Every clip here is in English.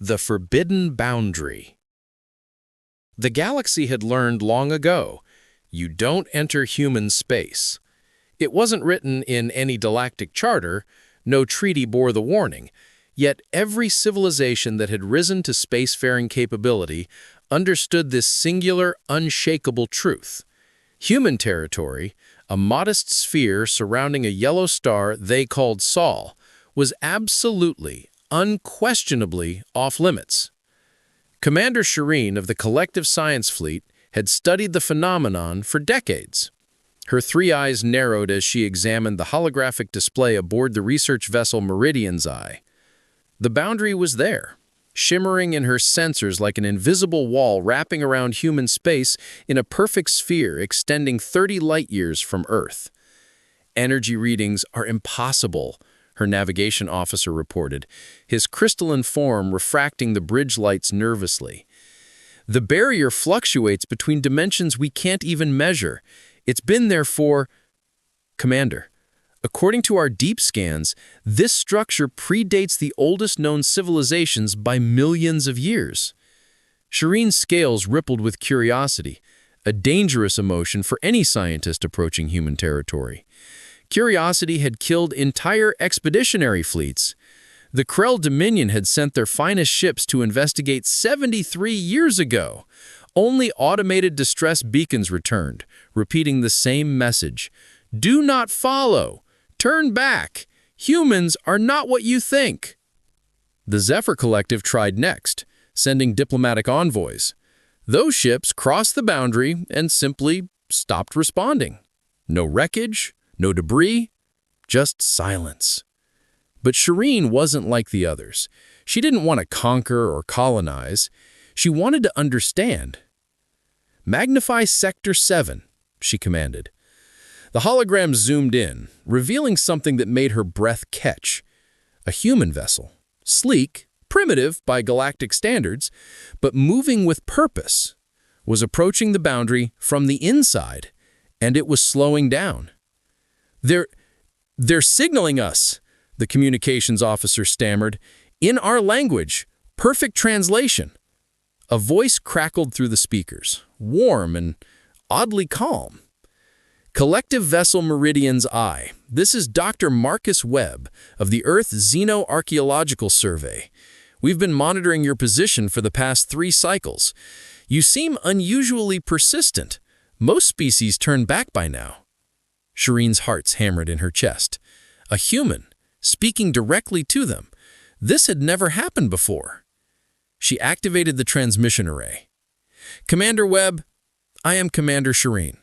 The Forbidden Boundary. The galaxy had learned long ago, you don't enter human space. It wasn't written in any galactic charter, no treaty bore the warning, yet every civilization that had risen to spacefaring capability understood this singular, unshakable truth. Human territory, a modest sphere surrounding a yellow star they called Sol, was absolutely, unquestionably off-limits. Commander Shireen of the Collective Science Fleet had studied the phenomenon for decades. Her three eyes narrowed as she examined the holographic display aboard the research vessel Meridian's Eye. The boundary was there, shimmering in her sensors like an invisible wall wrapping around human space in a perfect sphere extending 30 light-years from Earth. Energy readings are impossible, her navigation officer reported, his crystalline form refracting the bridge lights nervously. The barrier fluctuates between dimensions we can't even measure. It's been there for... Commander, according to our deep scans, this structure predates the oldest known civilizations by millions of years. Shireen's scales rippled with curiosity, a dangerous emotion for any scientist approaching human territory. Curiosity had killed entire expeditionary fleets. The Krell Dominion had sent their finest ships to investigate 73 years ago. Only automated distress beacons returned, repeating the same message. Do not follow. Turn back. Humans are not what you think. The Zephyr Collective tried next, sending diplomatic envoys. Those ships crossed the boundary and simply stopped responding. No wreckage, no debris, just silence. But Shireen wasn't like the others. She didn't want to conquer or colonize. She wanted to understand. Magnify Sector 7, she commanded. The hologram zoomed in, revealing something that made her breath catch. A human vessel, sleek, primitive by galactic standards, but moving with purpose, was approaching the boundary from the inside, and it was slowing down. They're signaling us, the communications officer stammered. In our language, perfect translation. A voice crackled through the speakers, warm and oddly calm. Collective Vessel Meridian's Eye. This is Dr. Marcus Webb of the Earth Xenoarchaeological Survey. We've been monitoring your position for the past 3 cycles. You seem unusually persistent. Most species turn back by now. Shireen's heart hammered in her chest. A human, speaking directly to them. This had never happened before. She activated the transmission array. Commander Webb, I am Commander Shireen.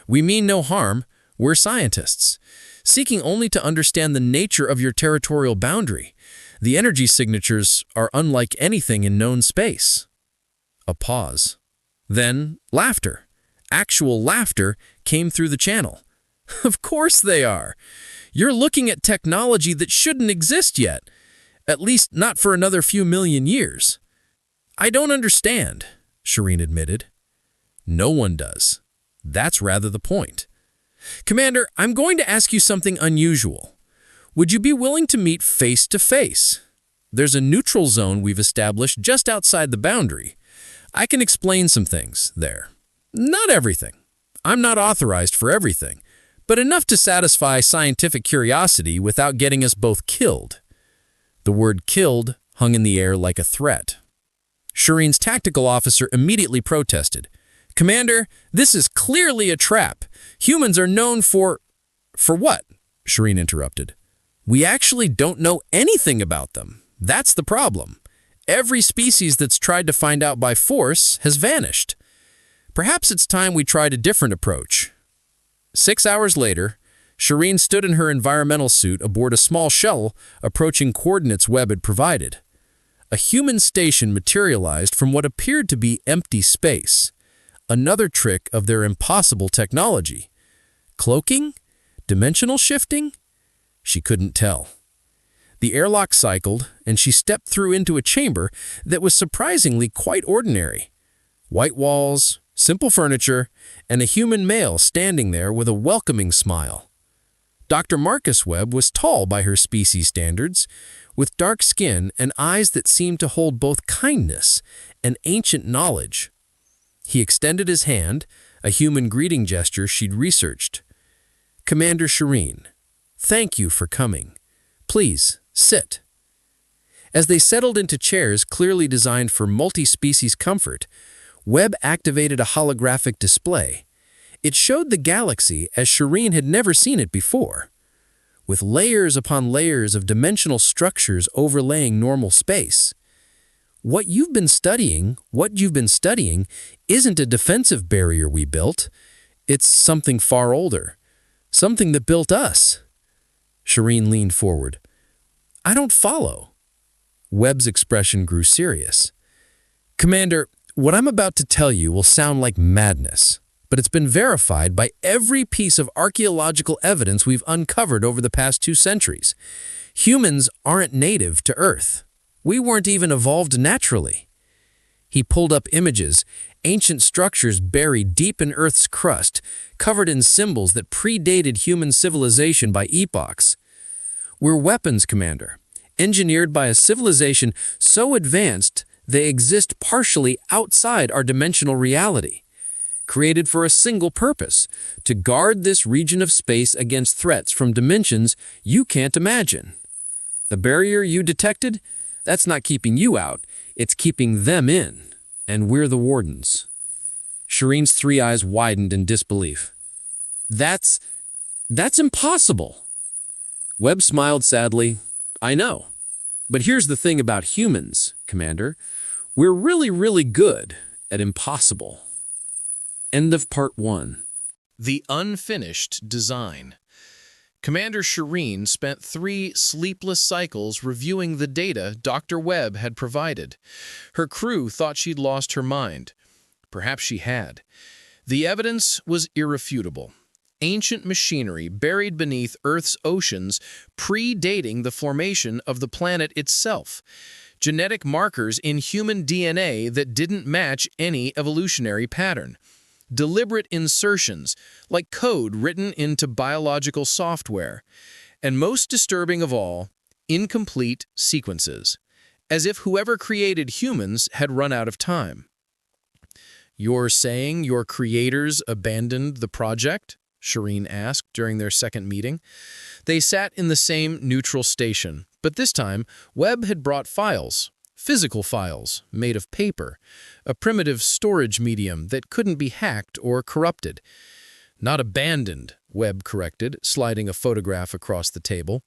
We mean no harm. We're scientists, seeking only to understand the nature of your territorial boundary. The energy signatures are unlike anything in known space. A pause. Then laughter. Actual laughter came through the channel. Of course they are. You're looking at technology that shouldn't exist yet, at least not for another few million years. I don't understand, Shireen admitted. No one does. That's rather the point. Commander, I'm going to ask you something unusual. Would you be willing to meet face to face? There's a neutral zone we've established just outside the boundary. I can explain some things there. Not everything. I'm not authorized for everything, but enough to satisfy scientific curiosity without getting us both killed. The word killed hung in the air like a threat. Shireen's tactical officer immediately protested. Commander, this is clearly a trap. Humans are known for... For what? Shireen interrupted. We actually don't know anything about them. That's the problem. Every species that's tried to find out by force has vanished. Perhaps it's time we tried a different approach. 6 hours later, Shireen stood in her environmental suit aboard a small shuttle approaching coordinates Webb had provided. A human station materialized from what appeared to be empty space. Another trick of their impossible technology. Cloaking? Dimensional shifting? She couldn't tell. The airlock cycled, and she stepped through into a chamber that was surprisingly quite ordinary. White walls, simple furniture, and a human male standing there with a welcoming smile. Dr. Marcus Webb was tall by her species standards, with dark skin and eyes that seemed to hold both kindness and ancient knowledge. He extended his hand, a human greeting gesture she'd researched. "Commander Shireen, thank you for coming. Please, sit." As they settled into chairs clearly designed for multi-species comfort, Webb activated a holographic display. It showed the galaxy as Shireen had never seen it before, with layers upon layers of dimensional structures overlaying normal space. What you've been studying isn't a defensive barrier we built. It's something far older, something that built us. Shireen leaned forward. "I don't follow." Webb's expression grew serious. "Commander, what I'm about to tell you will sound like madness, but it's been verified by every piece of archaeological evidence we've uncovered over the past 2 centuries. Humans aren't native to Earth. We weren't even evolved naturally." He pulled up images, ancient structures buried deep in Earth's crust, covered in symbols that predated human civilization by epochs. "We're weapons, Commander, engineered by a civilization so advanced they exist partially outside our dimensional reality, created for a single purpose, to guard this region of space against threats from dimensions you can't imagine. The barrier you detected? That's not keeping you out, it's keeping them in, and we're the wardens." Shireen's 3 eyes widened in disbelief. That's impossible." Webb smiled sadly. "I know. But here's the thing about humans, Commander. We're really good at impossible." End of part 1. The unfinished design. Commander Shireen spent 3 sleepless cycles reviewing the data Dr. Webb had provided. Her crew thought she'd lost her mind. Perhaps she had. The evidence was irrefutable. Ancient machinery buried beneath Earth's oceans, predating the formation of the planet itself. Genetic markers in human DNA that didn't match any evolutionary pattern. Deliberate insertions, like code written into biological software. And most disturbing of all, incomplete sequences, as if whoever created humans had run out of time. "You're saying your creators abandoned the project?" Shireen asked during their second meeting. They sat in the same neutral station, but this time Webb had brought files. Physical files, made of paper, a primitive storage medium that couldn't be hacked or corrupted. "Not abandoned," Webb corrected, sliding a photograph across the table.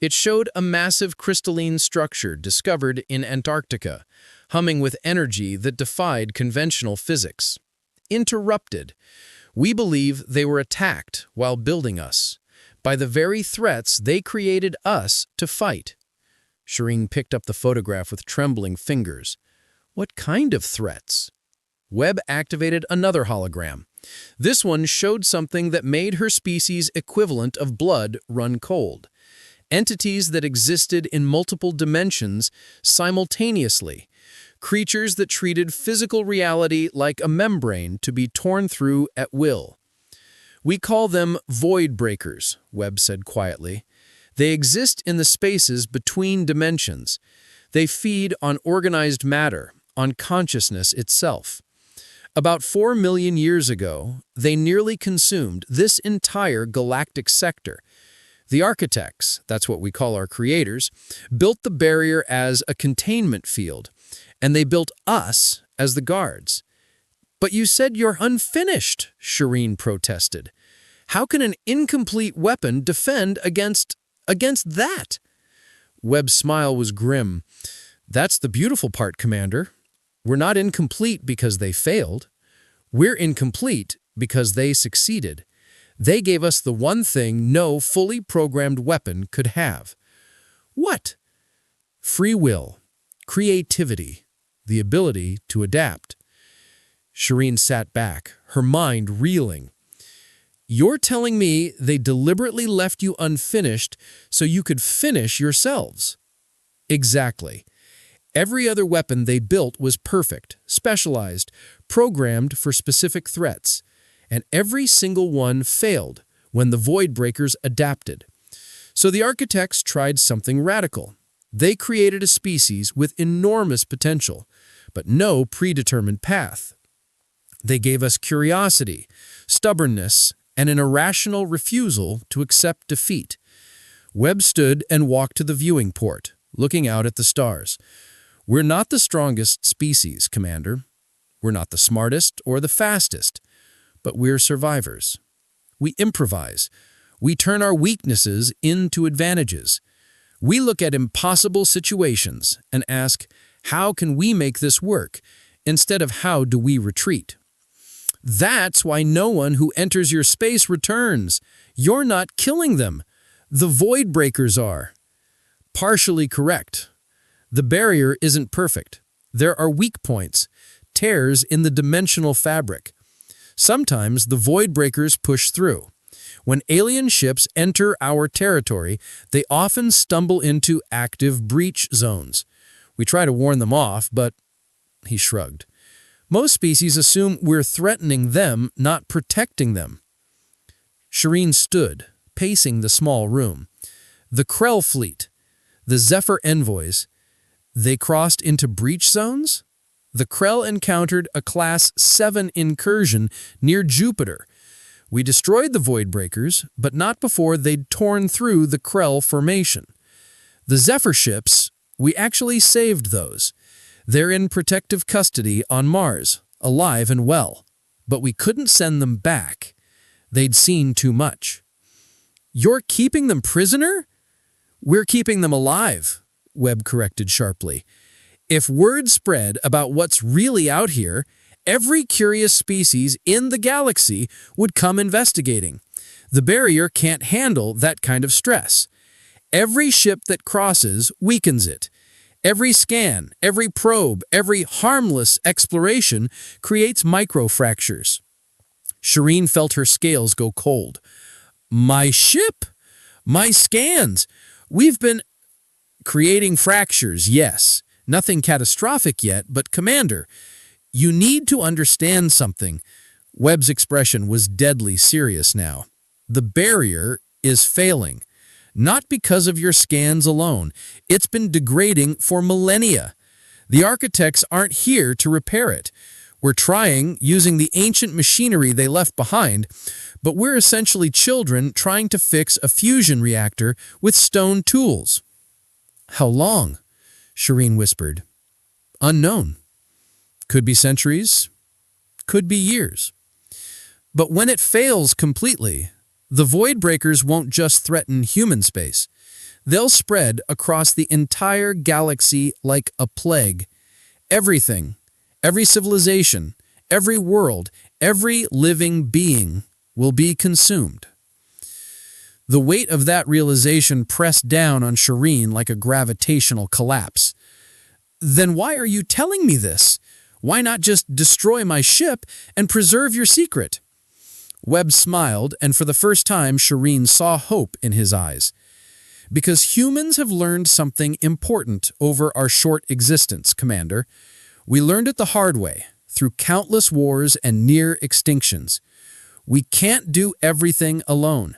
It showed a massive crystalline structure discovered in Antarctica, humming with energy that defied conventional physics. "Interrupted. We believe they were attacked while building us, by the very threats they created us to fight." Shireen picked up the photograph with trembling fingers. "What kind of threats?" Webb activated another hologram. This one showed something that made her species' equivalent of blood run cold. Entities that existed in multiple dimensions simultaneously. Creatures that treated physical reality like a membrane to be torn through at will. "We call them void breakers," Webb said quietly. "They exist in the spaces between dimensions. They feed on organized matter, on consciousness itself. About 4 million years ago, they nearly consumed this entire galactic sector. The architects, that's what we call our creators, built the barrier as a containment field, and they built us as the guards." "But you said you're unfinished," Shireen protested. "How can an incomplete weapon defend against that?" Webb's smile was grim. "That's the beautiful part, Commander. We're not incomplete because they failed. We're incomplete because they succeeded. They gave us the one thing no fully programmed weapon could have." "What?" "Free will, creativity, the ability to adapt." Shireen sat back, her mind reeling. "You're telling me they deliberately left you unfinished so you could finish yourselves?" "Exactly. Every other weapon they built was perfect, specialized, programmed for specific threats, and every single one failed when the void breakers adapted. So the architects tried something radical. They created a species with enormous potential, but no predetermined path. They gave us curiosity, stubbornness, and an irrational refusal to accept defeat. Webb stood and walked to the viewing port, looking out at the stars. We're not the strongest species, Commander. We're not the smartest or the fastest, but we're survivors. We improvise. We turn our weaknesses into advantages. We look at impossible situations and ask, how can we make this work, instead of how do we retreat? That's why no one who enters your space returns. You're not killing them. The Void Breakers are. Partially correct. The barrier isn't perfect. There are weak points, tears in the dimensional fabric. Sometimes the Void Breakers push through. When alien ships enter our territory, they often stumble into active breach zones. We try to warn them off, but he shrugged. Most species assume we're threatening them, not protecting them. Shireen stood, pacing the small room. The Krell fleet, the Zephyr envoys, they crossed into breach zones? The Krell encountered a Class 7 incursion near Jupiter. We destroyed the Void Breakers, but not before they'd torn through the Krell formation. The Zephyr ships, we actually saved those. They're in protective custody on Mars, alive and well. But we couldn't send them back. They'd seen too much. You're keeping them prisoner? We're keeping them alive, Webb corrected sharply. If word spread about what's really out here, every curious species in the galaxy would come investigating. The barrier can't handle that kind of stress. Every ship that crosses weakens it. Every scan, every probe, every harmless exploration creates microfractures. Shireen felt her scales go cold. My ship? My scans? We've been creating fractures, yes. Nothing catastrophic yet, but Commander, you need to understand something. Webb's expression was deadly serious now. The barrier is failing. Not because of your scans alone. It's been degrading for millennia. The architects aren't here to repair it. We're trying, using the ancient machinery they left behind, but we're essentially children trying to fix a fusion reactor with stone tools. How long? Shireen whispered. Unknown. Could be centuries. Could be years. But when it fails completely, the Void Breakers won't just threaten human space. They'll spread across the entire galaxy like a plague. Everything, every civilization, every world, every living being will be consumed. The weight of that realization pressed down on Shireen like a gravitational collapse. Then why are you telling me this? Why not just destroy my ship and preserve your secret? Webb smiled, and for the first time, Shireen saw hope in his eyes. Because humans have learned something important over our short existence, Commander. We learned it the hard way, through countless wars and near extinctions. We can't do everything alone.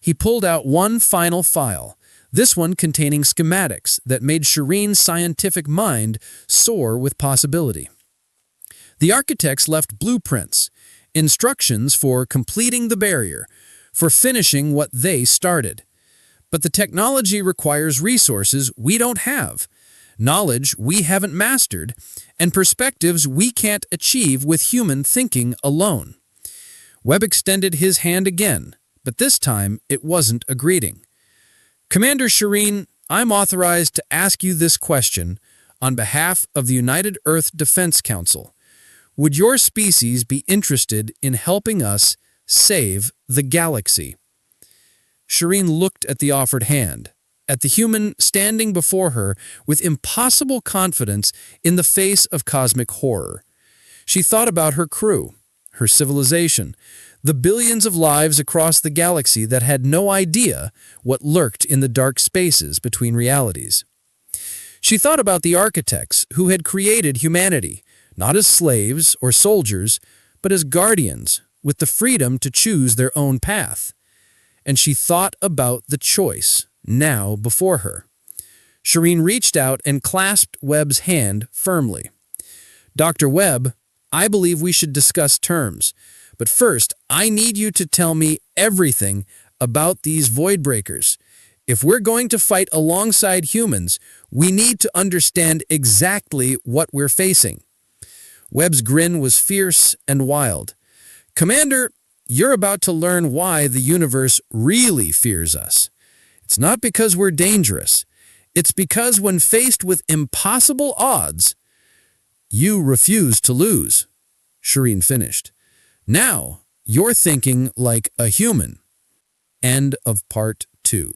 He pulled out one final file, this one containing schematics that made Shireen's scientific mind soar with possibility. The architects left blueprints, instructions for completing the barrier, for finishing what they started. But the technology requires resources we don't have, knowledge we haven't mastered, and perspectives we can't achieve with human thinking alone. Webb extended his hand again, but this time it wasn't a greeting. Commander Shireen, I'm authorized to ask you this question on behalf of the United Earth Defense Council. Would your species be interested in helping us save the galaxy? Shireen looked at the offered hand, at the human standing before her with impossible confidence in the face of cosmic horror. She thought about her crew, her civilization, the billions of lives across the galaxy that had no idea what lurked in the dark spaces between realities. She thought about the architects who had created humanity, not as slaves or soldiers, but as guardians with the freedom to choose their own path. And she thought about the choice now before her. Shireen reached out and clasped Webb's hand firmly. "Dr. Webb, I believe we should discuss terms. But first, I need you to tell me everything about these void breakers. If we're going to fight alongside humans, we need to understand exactly what we're facing." Webb's grin was fierce and wild. "Commander, you're about to learn why the universe really fears us. It's not because we're dangerous. It's because when faced with impossible odds, you refuse to lose." Shireen finished. "Now, you're thinking like a human." End of part 2.